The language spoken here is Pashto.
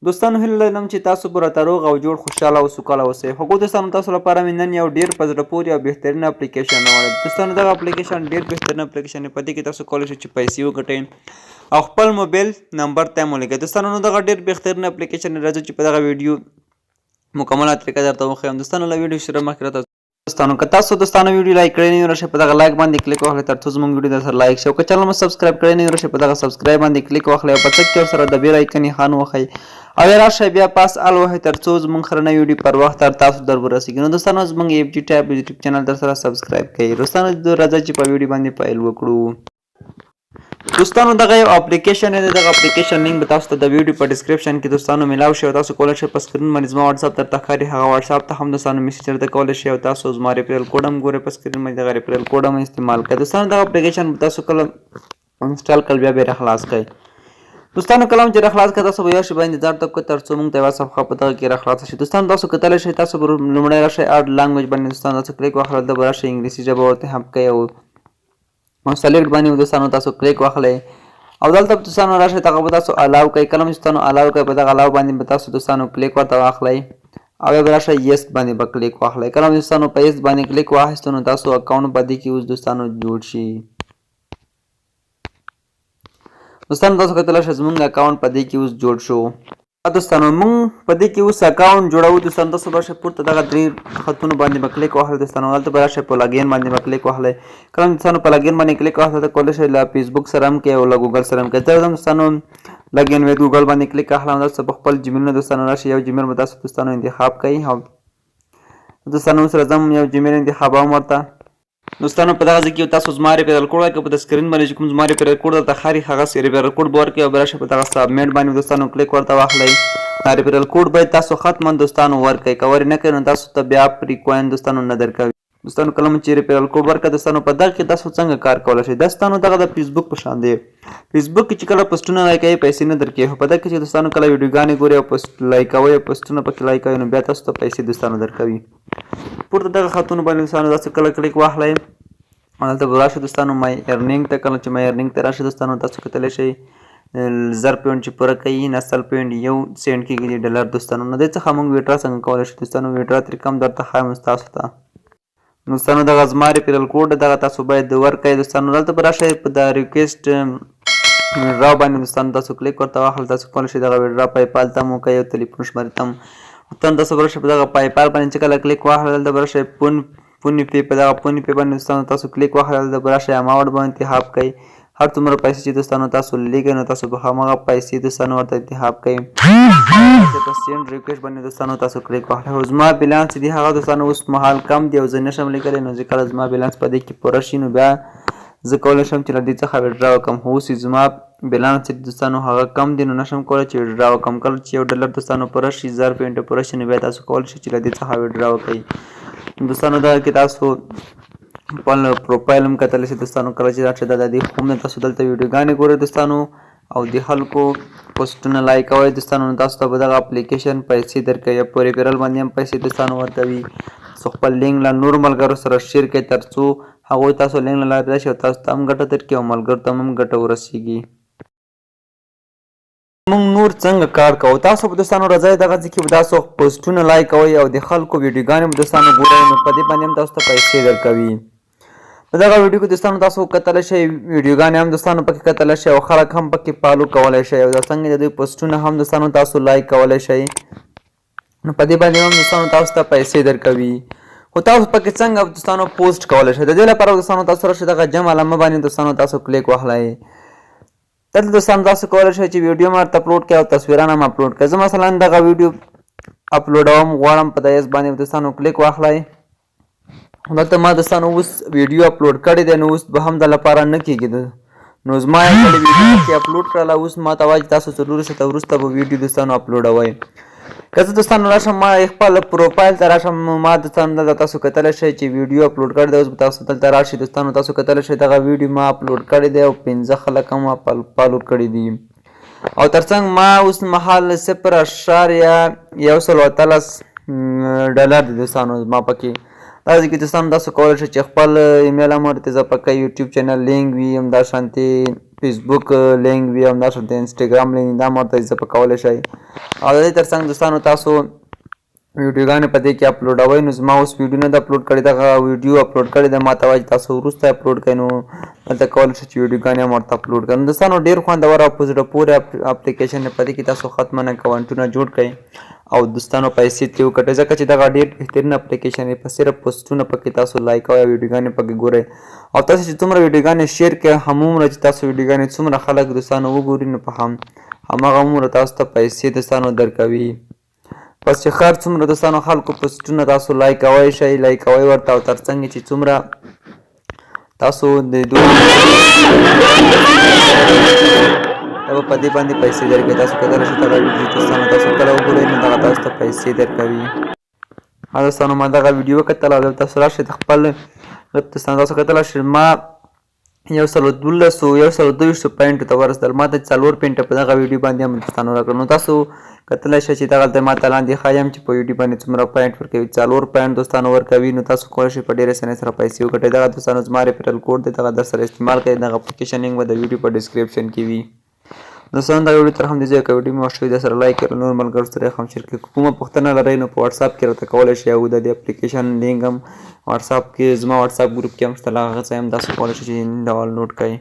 دوستانو هیله لرم چې تاسو به راته روغ او جوړ خوشحاله او سوکاله اوسئ. خو دوستانو تاسو لپاره مې نن یو ډېر په زړه پورې او بهترین اپلیکیشن راوړی. دوستانو دغه اپلیکیشن ډېر بهترین اپلیکیشن دی. په دې کې تاسو کولی شئ چې پیسې وګټئ او خپل موبایل نمبر ته یې ولیکئ. دوستانو نو دغه ډېر بهترین اپلیکیشن دی. راځئ چې په دغه ویډیو مکمله طریقه درته وښیم. دوستانو له ویډیو سره مخکې راته دوستانو که تاسو دوستانو ویډیو لایک کړی نه وي راشئ په دغه لایک باندې کلیک وکړئ ترڅو زموږ ویډیو در سره لایک شي او که چینل مو سبسکرایب کړی نه وي راشئ په دغه سبسکرایب باندې کلیک وکړئ او په ټک کې ورسره د بیل آیکن یې ووهئ او راشئ بیا پاس ال ووهئ ترڅو زموږ سره نوې ویډیو پر وخت تر تاسو در ورسیږي. نو دوستانو زموږ ایف جي ټیب یوټیوب چینل در سره سبسکرایب کړئ. دوستانو راځئ چې په ویډیو باندې پیل وکړو. دوستانو دغه یو اپلیکیشن دی. دغه اپلیکیشن لینک به تاسو ته د ویډیو په ډسکرپشن کې دوستانو میلاو شي او تاسو کولی شئ په سکرین باندې زما واتساپ درته ښکاري هغه واتساپ ته هم دوستانو میسیج درته کولی شئ او تاسو زما ریفرل کوډ هم ګورئ په سکرین باندې دغه ریفرل کوډ هم استعمال کړئ. دوستانو دغه اپلیکیشن به تاسو کله انسټال کړئ بیا به خلاص کړئ. دوستانو کله هم چې راخلاص کړئ تاسو به یو شی باندې انتظار ته وکړئ ترڅو موږ ته یوه صفحه په دغه کې راخلاصه شي. دوستانو تاسو کتلی شئ تاسو به لومړی راشئ اډ لانګویج باندې دوستانو تاسو کلیک واخلئ دلته به راشئ انګلیسي ژبه ورته هم کوئ او سلیکټ باندې دوستانو تاسو کلیک واخلئ او دلته به دوستانو راشئ دغه به تاسو الاو کوئ. کله هم چې دوستانو الاو کوئ په دغه الاو باندې به تاسو دوستانو کلیک ورته واخلئ او بیا به راشئ یس باندې به کلیک واخلئ. کله هم چې دوستانو په یس باندې کلیک واخیستو نو تاسو اکاونټ په دې کې اوس دوستانو جوړ شي. دوستانو تاسو کتلی شئ زموږ اکاونټ په دې کې اوس جوړ شو. دوستانو موږ په دې کې اوس اکاونټ جوړوو. دوستانو تاسو به راشئ پورته دغه درې خطونو باندې به کلیک واخلئ. دوستانو هلته به راشئ په لاګین باندې به کلیک واخلئ. کله هم دوستانو په لاګین باندې کلیک واخلئ ته کولی شئ له فیسبوک سره هم کوئ او له ګوګل سره هم کوئ. زه دوستانو لاګین وید ګوګل باندې کلیک اخلم. تاسو په خپل جیمیل نه دوستانو راشئ یو جیمیل به تاسو دوستانو انتخاب کوئ او دوستانو سره زم یو جیمیل انتخابوم ورته. دوستانو په دغه ځای کې تاسو زما ریفرل کوډ ورکړئ په د سکرین باندې چې کوم زما ریفرل کوډ درته ښکاري هغه ریفرل کوډ به ورکړئ او بیا راشئ په دغه سبمیټ باندې دوستانو کلیک ورته واخلئ. دا ریفرل کوډ باید تاسو حتما دوستانو ورکړئ که ورې نه کوئ نو تاسو ته بیا فری کوین دوستانو نه درکوي. دوستانو کله هم چې ریفرل کوډ ورکړئ دوستانو په دغه کې تاسو څنګه کار کولی شئ. دوستانو دغه د فیسبوک په شان دی. فیسبوک کې چې کله پوسټونه لایکوئ پیسې نه درکوي خو په دغه کې چې دوستانو کله ویډیوګانې ګورئ او پوسټ لایکوئ او پوسټونه پکې لایکوئ نو بیا تاسو ته پیسې دوستانو درکوي. پورته دغه خطونو باندې دوستانو تاسو کله کلیک واخلئ دلته به راشئ دوستانو مای ارنینګ ته. کله چې مای ارنینګ ته راشئ دوستانو تاسو کتلی شئ 1000 پوینټ چې پوره کوي 90 پوینټ یو سینټ کېږي د ډالر دوستانو. نو دې څخه موږ ویډرا څنګه کولی شو دوستانو ویډرا طریقه هم درته ښایم تاسو ته. دوستانو دغه زما ریفرل کوډ دغه تاسو باید ورکړئ. دوستانو دلته به راشئ په د ریکویسټ ویډرا باندې دوستانو تاسو کلیک ورته واخلئ. تاسو کولی شئ دغه ویډرا پایپال ته هم وکړئ او تلیفون شمېرې ته هم دوستانو تاسو به راشئ په دغه پایپال باندې چې کله کلیک واخلئ دلته به راشئ پونی پی په دغه پونی پی باندې دوستانو تاسو کلیک واخلئ دلته به راشئ اماونټ به انتخاب کړئ. هر څومره پیسې چې دوستانو تاسو لیږئ نو تاسو به هماغه پیسې دوستانو ورته انتخاب کړئ. په سینډ ریکویسټ باندې دوستانو تاسو کلیک واخلئ. او زما بیلانس دی هغه دوستانو اوس مهال کم دی او زه نشم لیکلی نو چې کله زما بیلانس په دې کې پوره شي نو بیا زه کولی شم چې له دې څخه ویډرا وکړم. خو اوس دوستانو بیلانس چې دوستانو هغه کم دی نو نشم کولی چې ویډرا وکړم. کله چې یو ډالر دوستانو پوره شي 1000 پوینټ پوره شي نو بیا تاسو کولی شئ چې له دې څخه ویډرا وکړئ. دوستانو دغه کې تاسو خپل پروفایل هم کتلی شئ. دوستانو کله چې راشئ د دې خوب نه تاسو دلته ویډیوګانې ګورئ دوستانو او د خلکو پوسټونه لایکوئ دوستانو. نو تاسو ته به دغه اپلیکیشن پیسې درکوي. په ریفرل باندې هم پیسې دوستانو ورکوي. تاسو خپل لینک له نورو ملګرو سره شیر کړئ ترڅو هغوی تاسو لینک له لارې راشي او تاسو ته هم ګټه درکړي او ملګرو ته هم ګټه ورسیږي. موږ نور څنګه کار کوو تاسو به دوستانو راځئ دغه ځای کې به تاسو پوسټونه لایکوئ او د خلکو ویډیوګانې به دوستانو ګورئ نو په دې باندې هم تاسو ته پیسې درکوي. په دغه ویډیو کې دوستانو تاسو کتلی شئ ویډیوګانې هم دوستانو پکې کتلی شئ او خلک هم پکې فالو کولی شئ او څنګه د دوی پوسټونه هم دوستانو تاسو لایک کولی شئ نو په دې باندې هم دوستانو تاسو ته پیسې درکوي. خو تاسو پکې څنګه دوستانو پوسټ کولی شئ د دې لپاره دوستانو تاسو راشئ دغه جمع علامه باندې دوستانو تاسو کلیک واخلئ. دلته دوستانو تاسو کولی شئ چې ویډیو هم ورته اپلوډ کړئ او تصویران هم اپلوډ کړئ. زه مثلا دغه ویډیو اپلوډوم غواړم په د ایس باندې دوستانو کلیک واخلئ. دلته ما دوستانو اوس ویډیو اپلوډ کړی دی نو اوس به هم د لپاره نه کېږي نو زما یې کړې ویډیو چې اپلوډ کړله اوس ما ته وایي چې تاسو څلورو شته وروسته به ویډیو دوستانو اپلوډوئ. که زه دوستانو راشم ما خپل پروفایل ته راشم ما دوستانو دلته تاسو کتلی شئ چې ویډیو اپلوډ کړی دی. اوس به تاسو دلته راشئ دوستانو تاسو کتلی شئ دغه ویډیو ما اپلوډ کړی دی او 15 خلک هم فالو کړي دي او ترڅنګ ما اوس مهال 0.113 ډالر دی دوستانو ما پکې. دا ځکه دوستانو تاسو کولی شئ چې خپل ایمیل هم ورته اضافه کړئ یوټیوب چینل لینک وي همدا شانتې فیسبوک لینک وي همداسې د انسټاګرام لینک دا هم ورته اضافه کولی شئ. او د دې تر څنګ دوستانو تاسو ویډیوګانې په دې کې اپلوډوئ. نو زما اوس ویډیو نه ده اپلوډ کړې، دغه ویډیو اپلوډ کړې ده، ما ته وایي چې تاسو وروسته اپلوډ کړئ. نو دلته کولی شئ چې ویډیوګانې هم ورته اپلوډ کړئ. نو دوستانو ډېر خوندور او په زړه پورې اپلیکیشن دی، په دې کې تاسو ختمه اکاونټونه جوړ کړئ او دوستانو پیسې ترې وګټئ، ځکه چې دغه ډېر بهترین اپلیکیشن دی. په صرف پوسټونه پکې تاسو لایک کوئ او ویډیوګانې پکې ګورئ، او تاسو چې څومره ویډیوګانې شیر کړئ همومره چې تاسو ویډیوګانې څومره خلک دوستانو وګوري نو په همغه عمره تاسو ته پیسې دوستانو درکوي. پس چې هر څومره دوستانو خلکو پوسټونه تاسو لایک کوئ شئ، لایک کوئ ورته، او تر څنګ چې څومره تاسو د دوی دا به په دې باندې پیسې درکوي. تاسو کولای شئ دغه ویډیو دوستانو تاسو کله وګورئ نو دغه تاسو ته پیسې درکوي. دوستانو ما دغه ویډیو وکتله او تاسو راشئ د خپل دوستانو تاسو کتلی شئ ما 112 پوینټو ته ورسېدل، ما ته 4 پوینټه په دغه ویډیو باندې هم دوستانو راکړل. نو تاسو کتلی شئ چې دغلته ما ته لاندې ښایم چې په ویډیو باندې څومره پوینټ ورکوي، 4 پوینټ دوستانو ورکوي. نو تاسو کولی شئ په ډېرې اسانۍ سره پیسې وګټئ. دغه دوستانو زما ریفرل کوډ دی، دغه در سره استعمال کړئ. دغه اپلیکیشن لینک به د ویډیو په ډسکرپشن کې وي. دوستانو دا ویډیو تر همدې ځایه که ویډیو مې خوښ شوي د سره لایک کړئ، نور ملګرو سره یې هم شیر کړئ. کومه پوښتنه لرئ نو په واتساپ کې راته کولی شئ، او د دې اپلیکیشن لینک هم واتساپ کې زما واتساپ ګروپ کې هم شته، هغه ځای هم تاسو کولی شئ چې ډاونلوډ کړئ.